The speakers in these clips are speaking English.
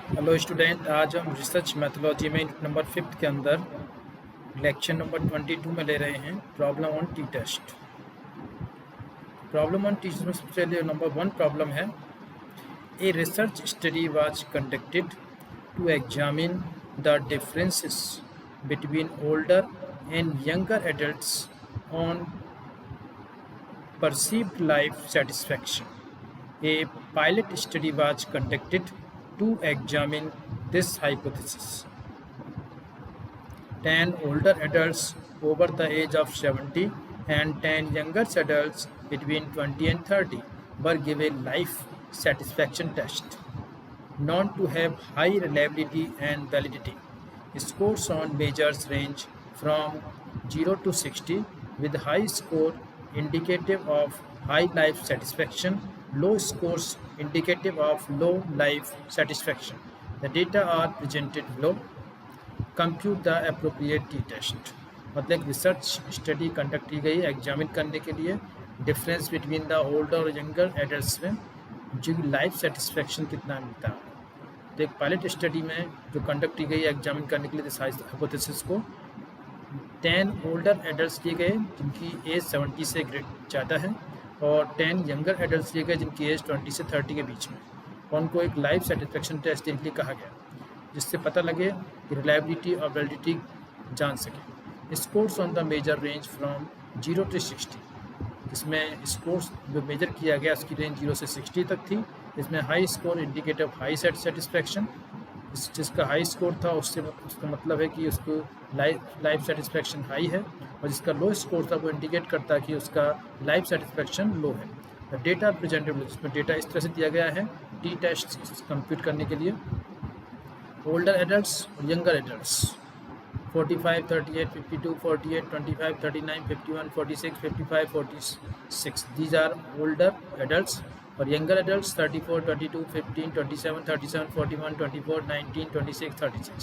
Hello student, आज हम research mythology में नंबर 5 के अंदर लेक्चर नंबर 22 में ले रहे हैं problem on T test. Problem on T test में सबसे पहले नंबर 1 प्रॉब्लम है, a research study was conducted to examine the differences between older and younger adults on perceived life satisfaction. A pilot study was conducted to examine this hypothesis. 10 older adults over the age of 70 and 10 younger adults between 20 and 30 were given life satisfaction test, known to have high reliability and validity. Scores on measures range from 0 to 60, with high score indicative of high life satisfaction, low scores indicative of low life satisfaction. The data are presented below. Compute the appropriate T test. मतलब research study conduct की गई examine करने के लिए difference between the older और younger adults में जो life satisfaction कितना मिलता है। तो एक पायलट स्टडी में जो कंडक्ट की गई एग्जामिन करने के लिए इस हाइपोथेसिस को 10 ओल्डर एडल्ट्स लिए गए जिनकी एज 70 से ज़्यादा है और 10 यंगर एडल्ट्स लिए गए जिनकी एज 20 से 30 के बीच में, और उनको एक लाइफ सेटिस्फेक्शन टेस्ट देने के लिए कहा गया जिससे पता लगे कि रिलायबिलिटी और वैलिडिटी जान सके। Scores on the measure range from 0 to 60, इसमें स्कोर्स जो मेजर किया गया उसकी रेंज 0 से 60 तक थी। इसमें high score indicative high satisfaction, जिसका हाई स्कोर था उसका मतलब है कि उसको लाइफ सेटिस्फेक्शन हाई है, और जिसका लो स्कोर था वो इंडिकेट करता है कि उसका लाइफ सेटिस्फेक्शन लो है। डेटा प्रेजेंटेबल, जिसमें डेटा इस तरह से दिया गया है टी टेस्ट कंप्यूट करने के लिए। ओल्डर एडल्ट्स और younger adults 45, 38, 52, 48, 25, 39, 51, 46, 55, 46, these are older adults, और यंगर एडल्ट्स 34, 22, 15, 27, 37, 41, 24, 19, 26, 36।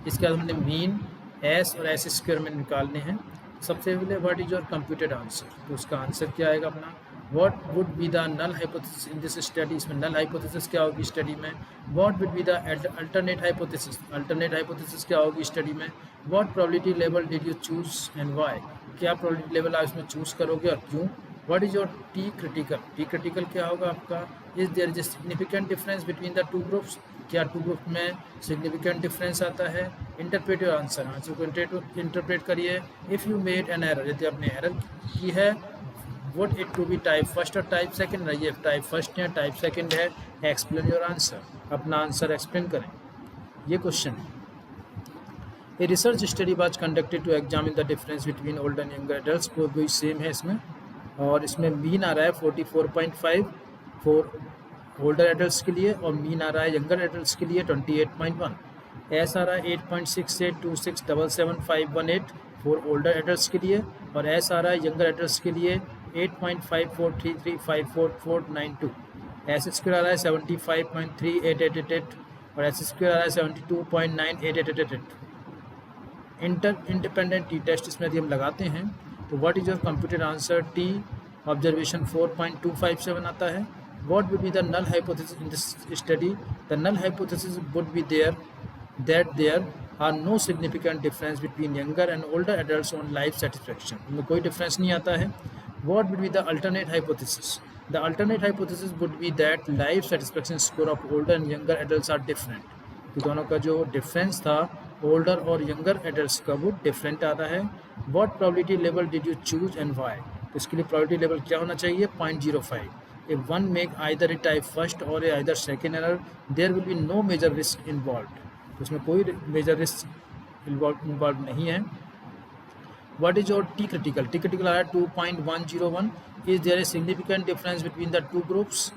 इसके बाद हमने मीन एस और एस स्क्वायर में निकालने हैं। सबसे पहले what is your computed answer, तो उसका आंसर क्या आएगा अपना, what would be the null hypothesis in this study. इसमें नल हाइपोथेसिस क्या होगी स्टडी में, what would be the alternate hypothesis, alternate hypothesis क्या होगी स्टडी में, what probability level did you choose and why, क्या प्रोबेबिलिटी लेवल आप इसमें चूज करोगे और क्यों। What is your T critical, T critical क्या होगा आपका, is there is a significant difference between the two groups, क्या टू ग्रुप में सिग्निफिकेंट डिफरेंस आता है। इंटरप्रेट योर आंसर, आंसर को इंटरप्रेट करिए। If you made an error, यदि आपने एरर की है, would it to be type first और टाइप सेकंड, रहिए टाइप फर्स्ट है टाइप सेकंड है, एक्सप्लेन योर आंसर, अपना आंसर एक्सप्लेन करें। ये क्वेश्चन है। A research study was conducted to examine the difference between older and younger adults, को भी सेम है इसमें, और इसमें मीन आ रहा है 44.5 फॉर ओल्डर एडल्ट्स के लिए, और मीन आ रहा है यंगर एडल्ट्स के लिए 28.1। एस आ रहा है 8.6826777518 फॉर ओल्डर एडल्ट्स के लिए, और एस आ रहा है यंगर एडल्ट्स के लिए 8.5433544492। एस स्क्वायर आ रहा है 75.3888 और एस स्क्वायर आ रहा है 72.9888। इंडिपेंडेंट टी टेस्ट इसमें यदि हम लगाते हैं तो what is your computed answer, T observation 4.257 आता है। What would be the null hypothesis in this study, the null hypothesis would be there that there are no significant difference between younger and older adults on life satisfaction, इनमें कोई difference नहीं आता है। What would be the alternate hypothesis, the alternate hypothesis would be that life satisfaction score of older and younger adults are different, कि दोनों का जो difference था ओल्डर और यंगर एडल्ट्स का वो डिफरेंट आता है। What probability level did you choose and why, तो इसके लिए प्रोबेबिलिटी लेवल क्या होना चाहिए 0.05। If one make either a type first और a either second error there will be no major risk involve, तो उसमें कोई मेजर रिस्क इन्वॉल्व नहीं है। What is your T critical, T critical आ रहा है 2.101। Is there a significant difference between the two groups,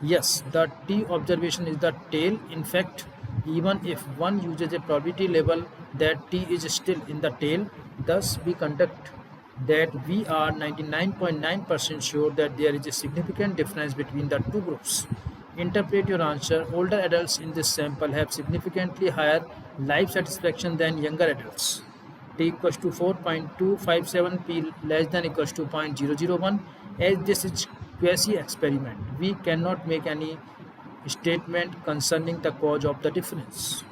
yes, the T observation is the tail. In fact, even if one uses a probability level that T is still in the tail, thus we conduct that we are 99.9% sure that there is a significant difference between the two groups. Interpret your answer. Older adults in this sample have significantly higher life satisfaction than younger adults. T equals to 4.257, P less than equals to 0.001. As this is quasi experiment, we cannot make any statement concerning the cause of the difference.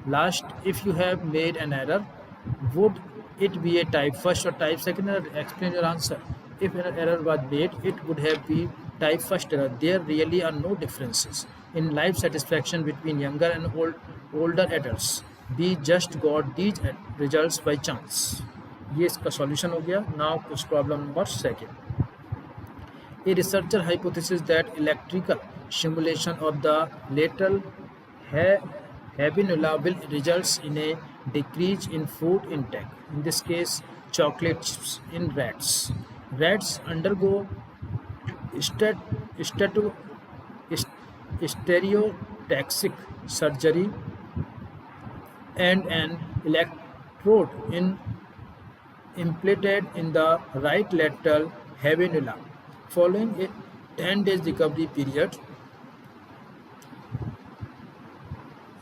Last, if you have made an error, would it be a type first or type second error? Explain your answer. If an error was made, it would have been type first error. There really are no differences in life satisfaction between younger and older adults. We just got these results by chance. ये इसका solution हो गया. Now कुछ problem number second. A researcher hypothesizes that electrical stimulation of the lateral habenula will result in a decrease in food intake. In this case, chocolate chips in rats. Rats undergo stereotaxic surgery and an electrode implanted in the right lateral habenula. Following a 10 days recovery period,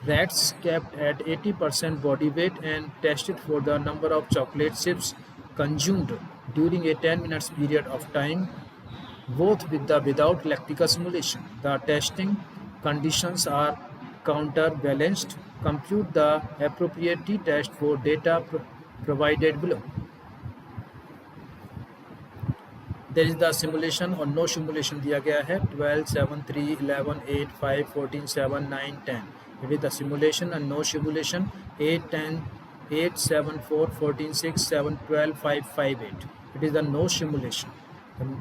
rats kept at 80% body weight and tested for the number of chocolate chips consumed during a 10 minutes period of time, both with the without electrical stimulation. The testing conditions are counterbalanced. Compute the appropriate t-test for data provided below. There is the simulation और no simulation दिया गया है 12, 7, 3, 11, 8, 5, 14, 7, 9, 10. It is the simulation and no simulation 8, 10, 8, 7, 4, 14, 6, 7, 12, 5, 5, 8. It is the no simulation.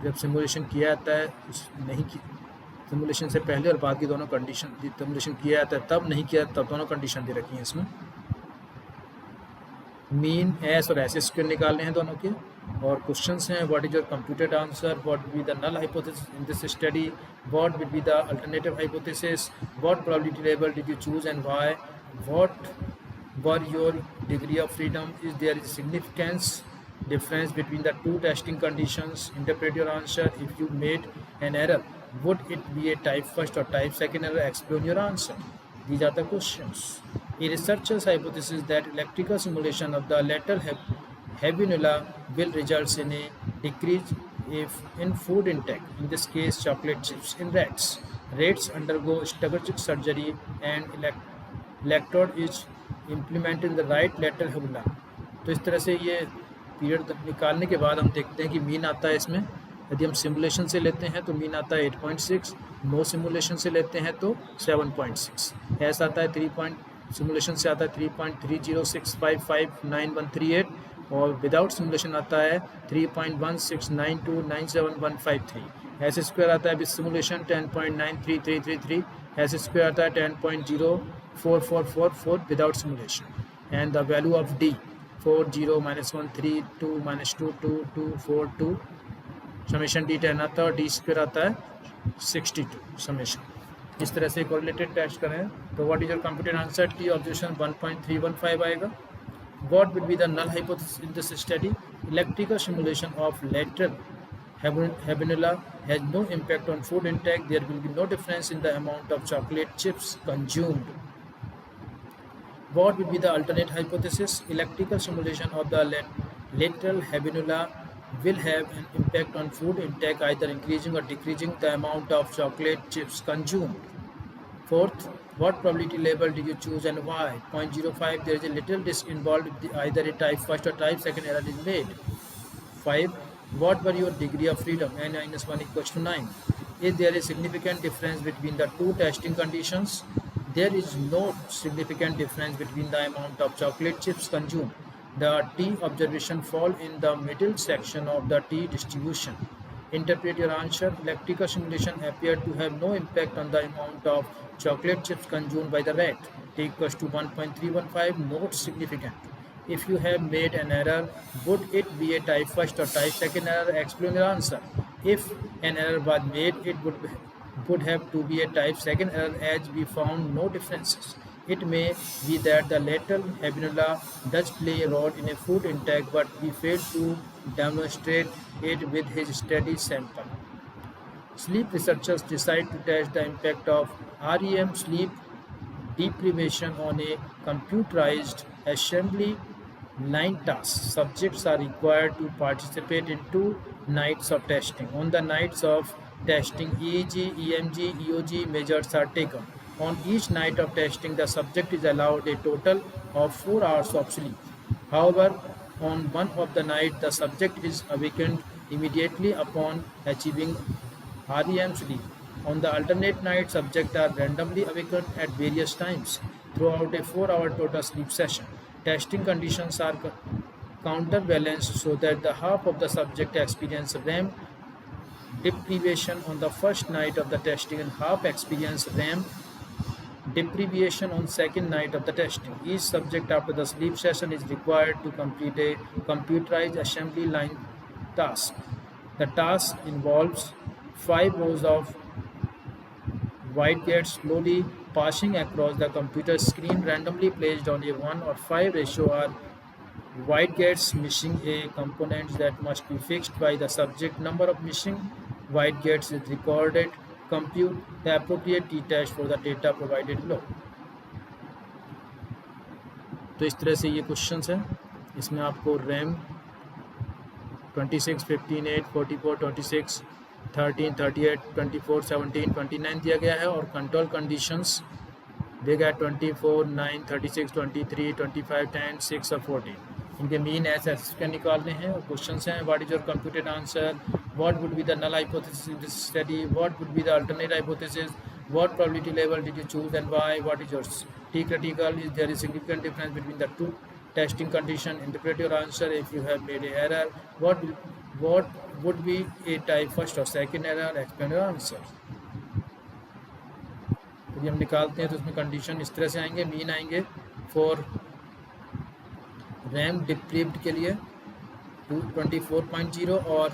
जब simulation किया जाता है नहीं की सिमुलेशन से पहले और बाद की दोनों कंडीशन सिमुलेशन किया जाता है तब नहीं किया तब दोनों कंडीशन दे रखी हैं इसमें. मीन एस और एस स्क्वायर निकालने हैं दोनों के और क्वेश्चंस हैं what is your computed answer, what will be the null hypothesis in this study, what will be the alternative hypothesis, what probability level did you choose and why, what were your degree of freedom, is there is significance difference between the two testing conditions, interpret your answer. If you made an error, would it be a type first or type second error? Explain your answer. These are the questions. A researcher's hypothesis that electrical stimulation of the lateral habenula will result in a decrease in food intake, in this case chocolate chips, in rats. Rats undergo stereotaxic surgery and electrode is implemented in the right lateral habenula. तो इस तरह से ये period निकालने के बाद हम देखते हैं कि मीन आता है इसमें. यदि हम सिमुलेशन से लेते हैं तो मीन आता है 8.6, नो सिमुलेशन से लेते हैं तो 7.6, एस आता है 3 सिमुलेशन से आता है 3.3065591138 और विदाउट सिमुलेशन आता है 3.169297153. एस स्क्वायर आता है विद सिमुलेशन 10.93333. एस स्क्वायर आता है 10.04444 without simulation. And the value of D 4 0 -1 3 2 -2 2 2 4 2 summation D 10 आता है और डी स्क्वायर आता है 62 समेशन. इस तरह से कोरिलेटेड टेस्ट करें तो what is your computed answer, T observation 1.315 आएगा. What will be the null hypothesis in this study, electrical stimulation of lateral habenula has no impact on food intake. There will be no difference in the amount of chocolate chips consumed. What will be the alternate hypothesis? Electrical stimulation of the lateral habenula will have an impact on food intake, either increasing or decreasing the amount of chocolate chips consumed. Fourth, what probability level did you choose and why? 0.05, there is a little risk involved if either a type first or type second error is made. 5, what were your degree of freedom? n-1 equals to 9. Is there a significant difference between the two testing conditions? There is no significant difference between the amount of chocolate chips consumed. The T observation fall in the middle section of the T distribution. Interpret your answer. Electrical stimulation appeared to have no impact on the amount of chocolate chips consumed by the rat. T equals to 1.315, not significant. If you have made an error, would it be a type first or type second error? Explain your answer. If an error was made, it would have to be a type second error as we found no differences. It may be that the lateral habenula does play a role in a food intake, but we failed to demonstrate it with his study sample. Sleep researchers decide to test the impact of REM sleep deprivation on a computerized assembly line task. Subjects are required to participate in 2 nights of testing. On the nights of testing EEG, EMG, EOG measures are taken. On each night of testing, the subject is allowed a total of 4 hours of sleep. However, on one of the night, the subject is awakened immediately upon achieving REM sleep. On the alternate night, subjects are randomly awakened at various times throughout a 4-hour total sleep session. Testing conditions are counterbalanced so that the half of the subject experience REM deprivation on the first night of the testing and half experience REM deprivation on second night of the testing. Each subject after the sleep session is required to complete a computerized assembly line task. The task involves 5 rows of white gates slowly passing across the computer screen randomly placed on a 1 or 5 ratio are white gates missing a component that must be fixed by the subject. Number of missing white gates is recorded. Compute the appropriate t-test for the data provided below. तो इस तरह से ये questions हैं. इसमें आपको RAM 26, 15, 8, 44, 26, 13, 38, 24, 17, 29 दिया गया है और कंट्रोल कंडीशंस दिया गया 24, 9, 36, 23, 25, 10, 6 और 14. इनके मीन एस के निकालने हैं और क्वेश्चंस हैं. What is your computed answer? What would be the null hypothesis in this study? What would be the alternate hypothesis? What probability level did you choose and why? What is your T critical? Is there a significant difference between the two testing condition? Interpret your answer. If you have made an error, what would be a type first or second error? Explain your answer. यदि हम निकालते हैं तो उसमें condition इस तरह से आएंगे. मीन आएंगे फॉर रैम डिप्रीव्ड के लिए 24.0 और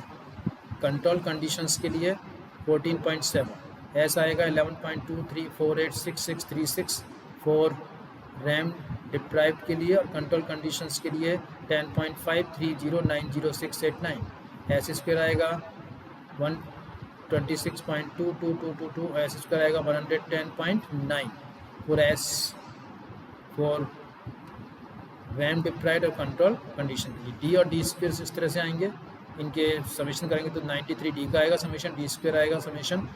कंट्रोल कंडीशंस के लिए 14.7. ऐसा आएगा 11.23486636 फॉर रैम डिप्राइव्ड के लिए और कंट्रोल कंडीशंस के लिए 10.53090689. एस स्क्वायर आएगा 126.22222. एस स्क्वायर आएगा 110.9 for S for RAM deprived और कंट्रोल कंडीशन के लिए. डी और डी स्क्वायर इस तरह से आएंगे. इनके समेशन करेंगे तो 93 डी का आएगा समेशन. डी स्क्वायर आएगा summation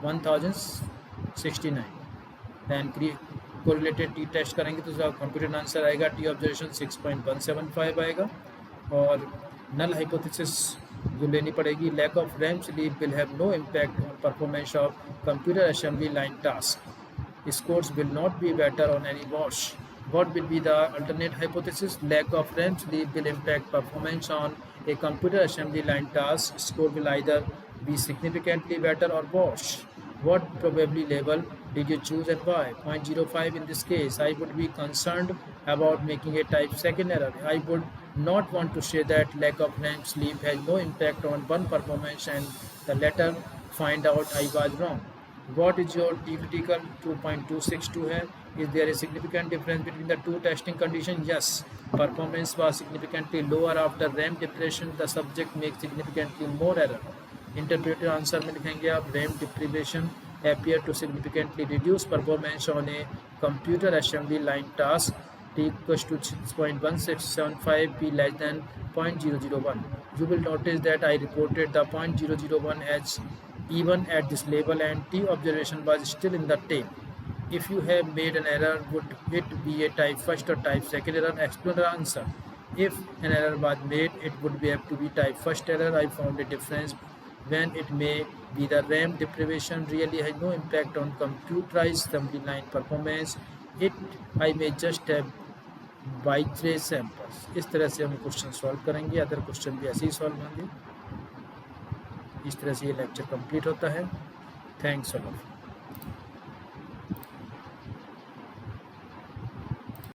1069. Then correlated T test करेंगे तो उसका कंप्यूटेड आंसर आएगा टी ऑब्जर्वेशन 6.175 आएगा. और नल हाइपोथेसिस जो लेनी पड़ेगी, lack of REM sleep will have no impact on performance of computer assembly line task. Scores will not be better on any wash. What will be the alternate hypothesis? Lack of REM sleep will impact performance on a computer assembly line task. Score will either be significantly better or worse. What probability level did you choose and why? 0.05 in this case. I would be concerned about making a type second error. I would not want to say that lack of REM sleep has no impact on one performance and the latter find out I was wrong. What is your T critical? 2.262 है. Is there a significant difference between the two testing conditions? Yes. Performance was significantly lower after REM deprivation. The subject makes significantly more error. Interpret your answer में लिखेंगे आप REM deprivation appear to significantly reduce performance on a computer assembly line task. T equals to 6.1675, P less than 0.001. You will notice that I reported the 0.001 as even at this level and T observation was still in the tail. If you have made an error, would it be a type first or type second error? Explain the answer. If an error was made, it would have to be type first error. I found a difference when it may be the RAM deprivation really has no impact on computerized assembly line performance. I may just have by trace samples. इस तरह से हम question solve करेंगे. Other question भी ऐसे ही solve होंगे. इस तरह से ये लेक्चर कंप्लीट होता है. Thanks a lot.